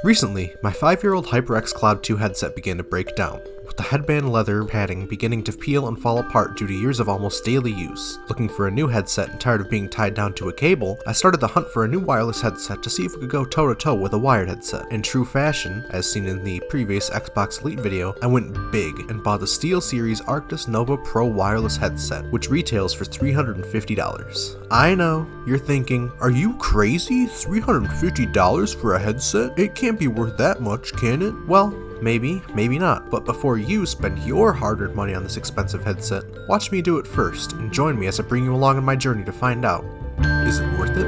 Recently, my 5-year-old HyperX Cloud 2 headset began to break down, with the headband leather padding beginning to peel and fall apart due to years of almost daily use. Looking for a new headset and tired of being tied down to a cable, I started the hunt for a new wireless headset to see if it could go toe-to-toe with a wired headset. In true fashion, as seen in the previous Xbox Elite video, I went big and bought the Steelseries Arctis Nova Pro wireless headset, which retails for $350. I know, you're thinking, are you crazy? $350 for a headset? It can't be worth that much, can it? Well, maybe, maybe not. But before you spend your hard-earned money on this expensive headset, watch me do it first and join me as I bring you along on my journey to find out, is it worth it?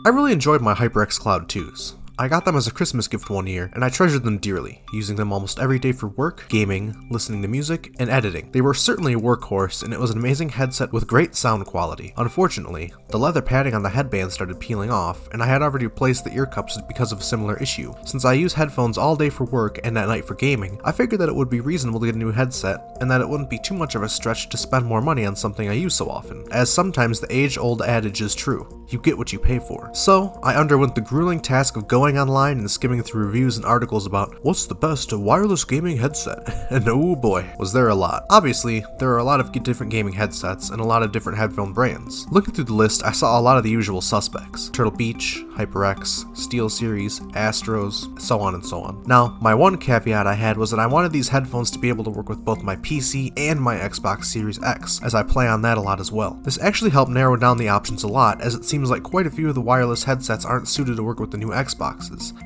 I really enjoyed my HyperX Cloud 2s. I got them as a Christmas gift one year, and I treasured them dearly, using them almost every day for work, gaming, listening to music, and editing. They were certainly a workhorse, and it was an amazing headset with great sound quality. Unfortunately, the leather padding on the headband started peeling off, and I had already replaced the ear cups because of a similar issue. Since I use headphones all day for work and at night for gaming, I figured that it would be reasonable to get a new headset, and that it wouldn't be too much of a stretch to spend more money on something I use so often, as sometimes the age-old adage is true: you get what you pay for. So, I underwent the grueling task of going online and skimming through reviews and articles about what's the best wireless gaming headset, and oh boy, was there a lot. Obviously, there are a lot of different gaming headsets and a lot of different headphone brands. Looking through the list, I saw a lot of the usual suspects: Turtle Beach, HyperX, SteelSeries, Astros, so on and so on. Now, my one caveat I had was that I wanted these headphones to be able to work with both my PC and my Xbox Series X, as I play on that a lot as well. This actually helped narrow down the options a lot, as it seems like quite a few of the wireless headsets aren't suited to work with the new Xboxes.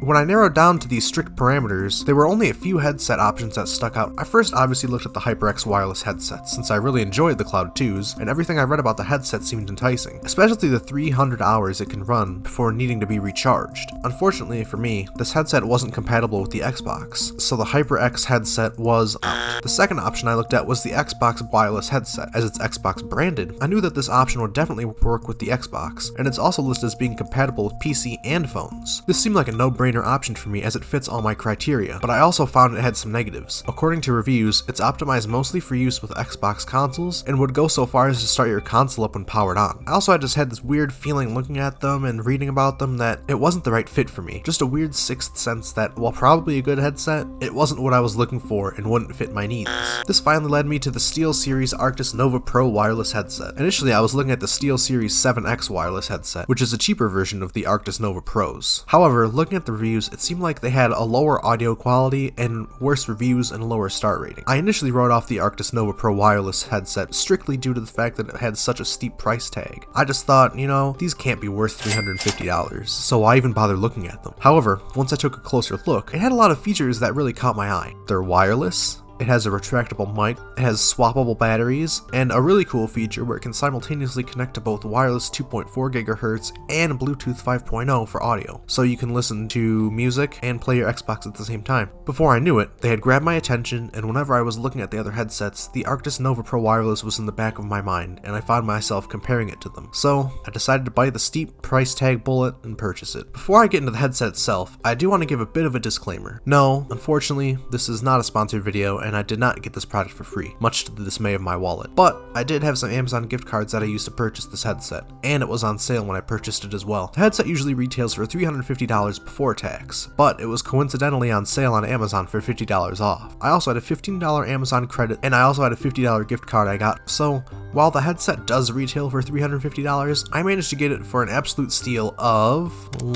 When I narrowed down to these strict parameters, there were only a few headset options that stuck out. I first obviously looked at the HyperX wireless headsets, since I really enjoyed the Cloud 2s, and everything I read about the headset seemed enticing, especially the 300 hours it can run before needing to be recharged. Unfortunately for me, this headset wasn't compatible with the Xbox, so the HyperX headset was out. The second option I looked at was the Xbox wireless headset. As it's Xbox branded, I knew that this option would definitely work with the Xbox, and it's also listed as being compatible with PC and phones. This seemed like a no-brainer option for me as it fits all my criteria, but I also found it had some negatives. According to reviews, it's optimized mostly for use with Xbox consoles and would go so far as to start your console up when powered on. I also just had this weird feeling looking at them and reading about them that it wasn't the right fit for me. Just a weird sixth sense that, while probably a good headset, it wasn't what I was looking for and wouldn't fit my needs. This finally led me to the Steelseries Arctis Nova Pro wireless headset. Initially, I was looking at the Steelseries 7X wireless headset, which is a cheaper version of the Arctis Nova Pros. However, looking at the reviews, it seemed like they had a lower audio quality and worse reviews and a lower star rating. I initially wrote off the Arctis Nova Pro wireless headset strictly due to the fact that it had such a steep price tag. I just thought, you know, these can't be worth $350, so why even bother looking at them? However, once I took a closer look, it had a lot of features that really caught my eye. They're wireless, it has a retractable mic, it has swappable batteries, and a really cool feature where it can simultaneously connect to both wireless 2.4 GHz and Bluetooth 5.0 for audio, so you can listen to music and play your Xbox at the same time. Before I knew it, they had grabbed my attention, and whenever I was looking at the other headsets, the Arctis Nova Pro Wireless was in the back of my mind, and I found myself comparing it to them. So, I decided to bite the steep price tag bullet and purchase it. Before I get into the headset itself, I do want to give a bit of a disclaimer. No, unfortunately, this is not a sponsored video, and I did not get this product for free, much to the dismay of my wallet. But I did have some Amazon gift cards that I used to purchase this headset, and it was on sale when I purchased it as well. The headset usually retails for $350 before tax, but it was coincidentally on sale on Amazon for $50 off. I also had a $15 Amazon credit, and I also had a $50 gift card I got, so while the headset does retail for $350, I managed to get it for an absolute steal of,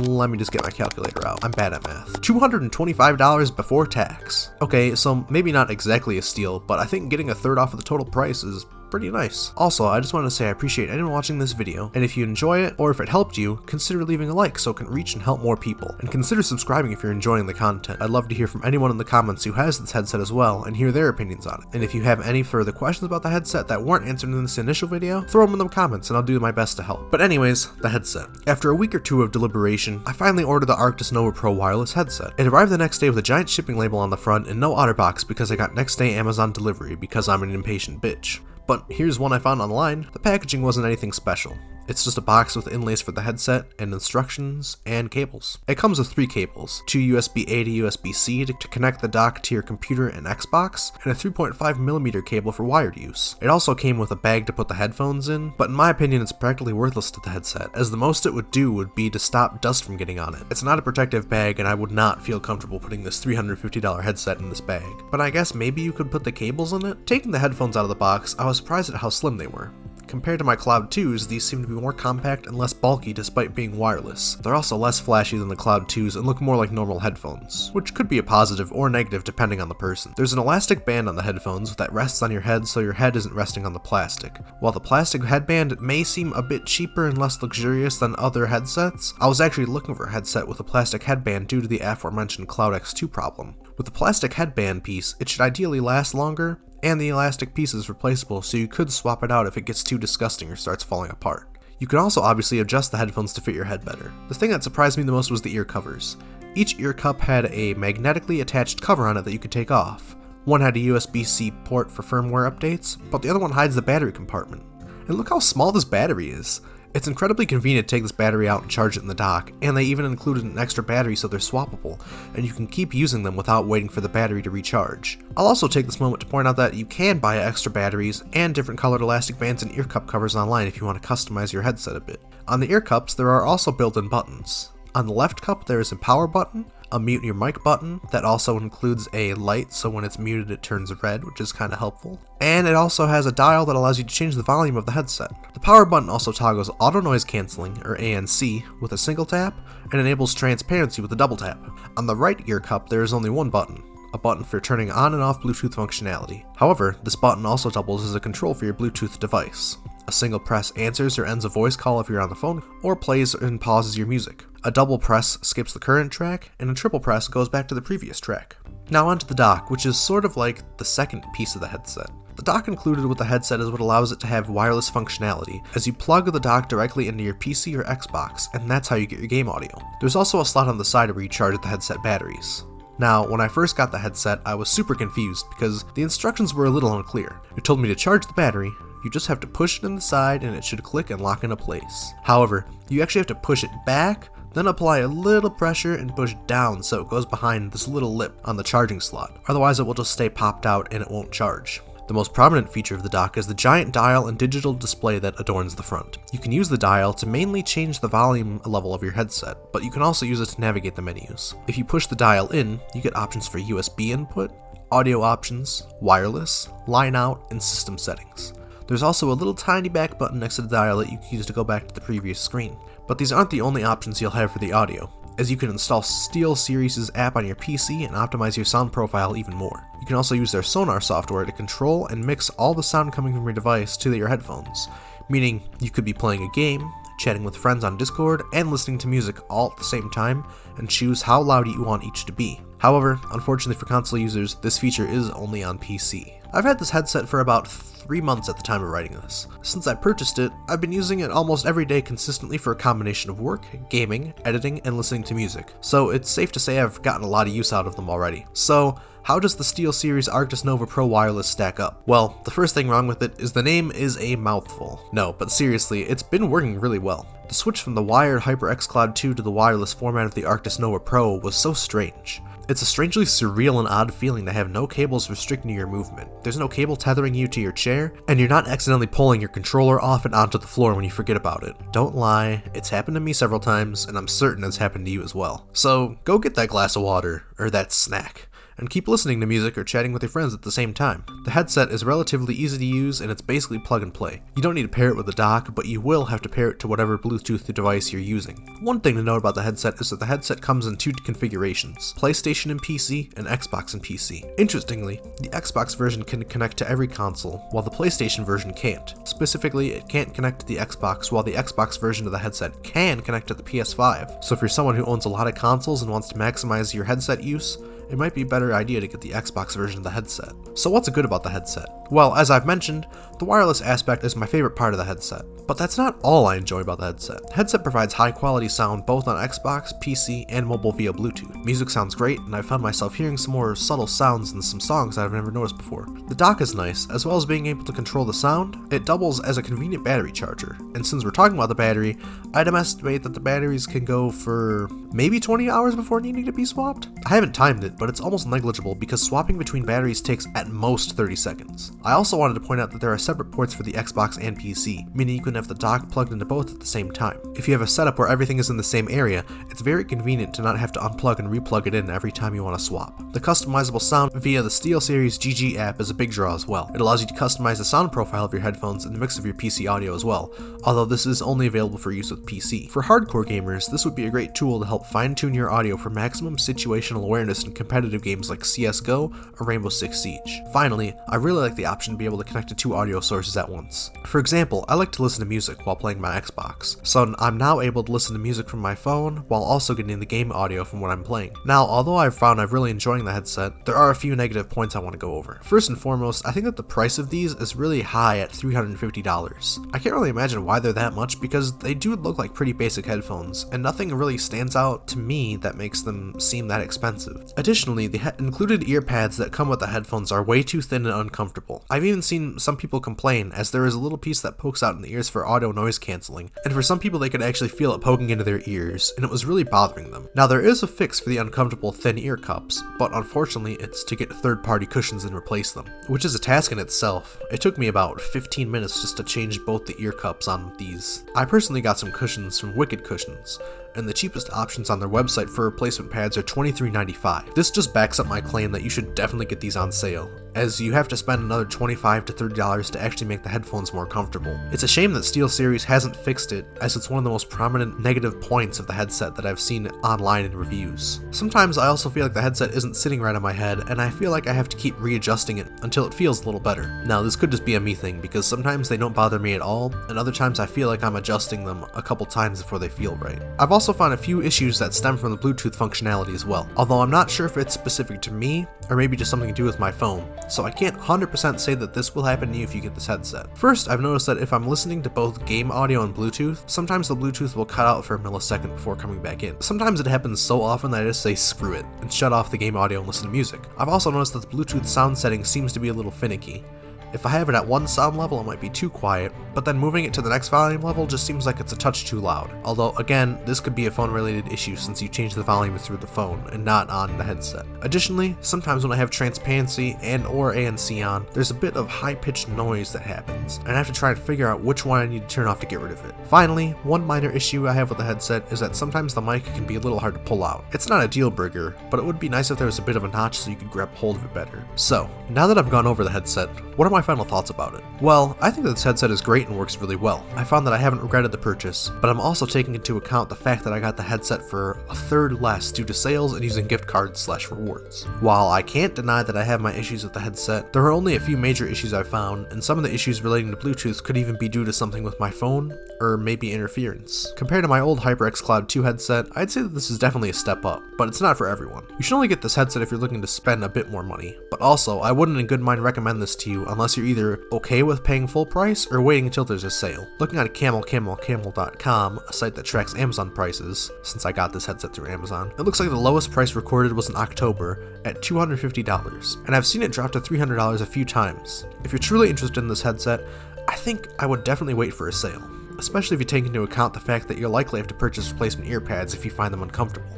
let me just get my calculator out, I'm bad at math, $225 before tax. Okay, so maybe not exactly a steal, but I think getting a third off of the total price is pretty nice. Also, I just wanted to say I appreciate anyone watching this video, and if you enjoy it, or if it helped you, consider leaving a like so it can reach and help more people. And consider subscribing if you're enjoying the content. I'd love to hear from anyone in the comments who has this headset as well, and hear their opinions on it. And if you have any further questions about the headset that weren't answered in this initial video, throw them in the comments and I'll do my best to help. But anyways, the headset. After a week or two of deliberation, I finally ordered the Arctis Nova Pro wireless headset. It arrived the next day with a giant shipping label on the front and no OtterBox because I got next day Amazon delivery because I'm an impatient bitch. But here's one I found online. The packaging wasn't anything special. It's just a box with inlays for the headset and instructions and cables. It comes with 3 cables, 2 USB-A to USB-C to connect the dock to your computer and Xbox, and a 3.5mm cable for wired use. It also came with a bag to put the headphones in, but in my opinion it's practically worthless to the headset, as the most it would do would be to stop dust from getting on it. It's not a protective bag, and I would not feel comfortable putting this $350 headset in this bag. But I guess maybe you could put the cables in it? Taking the headphones out of the box, I was surprised at how slim they were. Compared to my Cloud 2s, these seem to be more compact and less bulky despite being wireless. They're also less flashy than the Cloud 2s and look more like normal headphones, which could be a positive or negative depending on the person. There's an elastic band on the headphones that rests on your head so your head isn't resting on the plastic. While the plastic headband may seem a bit cheaper and less luxurious than other headsets, I was actually looking for a headset with a plastic headband due to the aforementioned Cloud X2 problem. With the plastic headband piece, it should ideally last longer, and the elastic piece is replaceable, so you could swap it out if it gets too disgusting or starts falling apart. You can also obviously adjust the headphones to fit your head better. The thing that surprised me the most was the ear covers. Each ear cup had a magnetically attached cover on it that you could take off. One had a USB-C port for firmware updates, but the other one hides the battery compartment. And look how small this battery is. It's incredibly convenient to take this battery out and charge it in the dock, and they even included an extra battery so they're swappable, and you can keep using them without waiting for the battery to recharge. I'll also take this moment to point out that you can buy extra batteries and different colored elastic bands and ear cup covers online if you want to customize your headset a bit. On the ear cups, there are also built-in buttons. On the left cup, there is a power button, a mute your mic button that also includes a light so when it's muted it turns red, which is kind of helpful. And it also has a dial that allows you to change the volume of the headset. The power button also toggles auto noise cancelling, or ANC, with a single tap, and enables transparency with a double tap. On the right ear cup there is only one button, a button for turning on and off Bluetooth functionality. However, this button also doubles as a control for your Bluetooth device. A single press answers or ends a voice call if you're on the phone, or plays and pauses your music. A double press skips the current track, and a triple press goes back to the previous track. Now onto the dock, which is sort of like the second piece of the headset. The dock included with the headset is what allows it to have wireless functionality, as you plug the dock directly into your PC or Xbox, and that's how you get your game audio. There's also a slot on the side where you charge the headset batteries. Now, when I first got the headset, I was super confused because the instructions were a little unclear. It told me to charge the battery, you just have to push it in the side and it should click and lock into place. However, you actually have to push it back, then apply a little pressure and push down so it goes behind this little lip on the charging slot. Otherwise it will just stay popped out and it won't charge. The most prominent feature of the dock is the giant dial and digital display that adorns the front. You can use the dial to mainly change the volume level of your headset, but you can also use it to navigate the menus. If you push the dial in, you get options for USB input, audio options, wireless, line out, and system settings. There's also a little tiny back button next to the dial that you can use to go back to the previous screen. But these aren't the only options you'll have for the audio, as you can install Steelseries app on your PC and optimize your sound profile even more. You can also use their sonar software to control and mix all the sound coming from your device to your headphones, meaning you could be playing a game, chatting with friends on Discord, and listening to music all at the same time, and choose how loud you want each to be. However, unfortunately for console users, this feature is only on PC. I've had this headset for about 3 months at the time of writing this. Since I purchased it, I've been using it almost every day consistently for a combination of work, gaming, editing, and listening to music. So it's safe to say I've gotten a lot of use out of them already. So how does the Steelseries Arctis Nova Pro Wireless stack up? Well, the first thing wrong with it is the name is a mouthful. No, but seriously, it's been working really well. The switch from the wired HyperX Cloud 2 to the wireless format of the Arctis Nova Pro was so strange. It's a strangely surreal and odd feeling to have no cables restricting your movement. There's no cable tethering you to your chair, and you're not accidentally pulling your controller off and onto the floor when you forget about it. Don't lie, it's happened to me several times, and I'm certain it's happened to you as well. So go get that glass of water, or that snack, and keep listening to music or chatting with your friends at the same time. The headset is relatively easy to use and it's basically plug and play. You don't need to pair it with a dock, but you will have to pair it to whatever Bluetooth device you're using. One thing to note about the headset is that the headset comes in 2 configurations, PlayStation and PC and Xbox and PC. Interestingly, the Xbox version can connect to every console, while the PlayStation version can't. Specifically, it can't connect to the Xbox, while the Xbox version of the headset can connect to the PS5. So if you're someone who owns a lot of consoles and wants to maximize your headset use, it might be a better idea to get the Xbox version of the headset. So what's good about the headset? Well, as I've mentioned, the wireless aspect is my favorite part of the headset. But that's not all I enjoy about the headset. The headset provides high quality sound both on Xbox, PC, and mobile via Bluetooth. Music sounds great, and I found myself hearing some more subtle sounds in some songs that I've never noticed before. The dock is nice, as well as being able to control the sound. It doubles as a convenient battery charger. And since we're talking about the battery, I'd estimate that the batteries can go for maybe 20 hours before needing to be swapped. I haven't timed it, but it's almost negligible because swapping between batteries takes at most 30 seconds. I also wanted to point out that there are separate ports for the Xbox and PC, meaning you can have the dock plugged into both at the same time. If you have a setup where everything is in the same area, it's very convenient to not have to unplug and replug it in every time you want to swap. The customizable sound via the Steelseries GG app is a big draw as well. It allows you to customize the sound profile of your headphones and the mix of your PC audio as well, although this is only available for use with PC. For hardcore gamers, this would be a great tool to help fine-tune your audio for maximum situational awareness in competitive games like CSGO or Rainbow Six Siege. Finally, I really like the option to be able to connect to two audio sources at once. For example, I like to listen to music while playing my Xbox, so I'm now able to listen to music from my phone while also getting the game audio from what I'm playing. Now, although I've found I'm really enjoying the headset, there are a few negative points I want to go over. First and foremost, I think that the price of these is really high at $350. I can't really imagine why they're that much because they do look like pretty basic headphones, and nothing really stands out to me that makes them seem that expensive. Additionally, the included ear pads that come with the headphones are way too thin and uncomfortable. I've even seen some people complain, as there is a little piece that pokes out in the ears for audio noise cancelling, and for some people they could actually feel it poking into their ears, and it was really bothering them. Now there is a fix for the uncomfortable thin ear cups, but unfortunately it's to get third-party cushions and replace them, which is a task in itself. It took me about 15 minutes just to change both the ear cups on these. I personally got some cushions from Wicked Cushions, and the cheapest options on their website for replacement pads are $23.95. This just backs up my claim that you should definitely get these on sale, as you have to spend another $25 to $30 to actually make the headphones more comfortable. It's a shame that Steelseries hasn't fixed it, as it's one of the most prominent negative points of the headset that I've seen online in reviews. Sometimes I also feel like the headset isn't sitting right on my head, and I feel like I have to keep readjusting it until it feels a little better. Now this could just be a me thing, because sometimes they don't bother me at all, and other times I feel like I'm adjusting them a couple times before they feel right. I've also found a few issues that stem from the Bluetooth functionality as well, although I'm not sure if it's specific to me, or maybe just something to do with my phone, so I can't 100% say that this will happen to you if you get this headset. First, I've noticed that if I'm listening to both game audio and Bluetooth, sometimes the Bluetooth will cut out for a millisecond before coming back in. Sometimes it happens so often that I just say screw it, and shut off the game audio and listen to music. I've also noticed that the Bluetooth sound setting seems to be a little finicky. If I have it at one sound level, it might be too quiet, but then moving it to the next volume level just seems like it's a touch too loud. Although, again, this could be a phone-related issue since you change the volume through the phone and not on the headset. Additionally, sometimes when I have transparency and or ANC on, there's a bit of high-pitched noise that happens, and I have to try and figure out which one I need to turn off to get rid of it. Finally, one minor issue I have with the headset is that sometimes the mic can be a little hard to pull out. It's not a deal breaker, but it would be nice if there was a bit of a notch so you could grab hold of it better. So, now that I've gone over the headset, what are my final thoughts about it? Well, I think that this headset is great and works really well. I found that I haven't regretted the purchase, but I'm also taking into account the fact that I got the headset for a third less due to sales and using gift cards / rewards. While I can't deny that I have my issues with the headset, there are only a few major issues I've found, and some of the issues relating to Bluetooth could even be due to something with my phone, or maybe interference. Compared to my old HyperX Cloud 2 headset, I'd say that this is definitely a step up, but it's not for everyone. You should only get this headset if you're looking to spend a bit more money, but also I wouldn't in good mind recommend this to you unless you're either okay with paying full price or waiting until there's a sale. Looking at CamelCamelCamel.com, a site that tracks Amazon prices, since I got this headset through Amazon, it looks like the lowest price recorded was in October at $250, and I've seen it drop to $300 a few times. If you're truly interested in this headset, I think I would definitely wait for a sale, especially if you take into account the fact that you'll likely have to purchase replacement ear pads if you find them uncomfortable.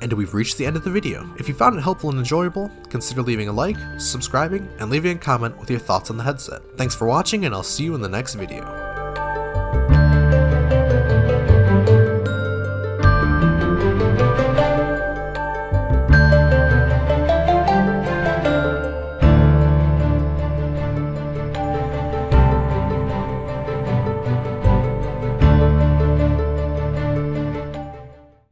And we've reached the end of the video. If you found it helpful and enjoyable, consider leaving a like, subscribing, and leaving a comment with your thoughts on the headset. Thanks for watching, and I'll see you in the next video.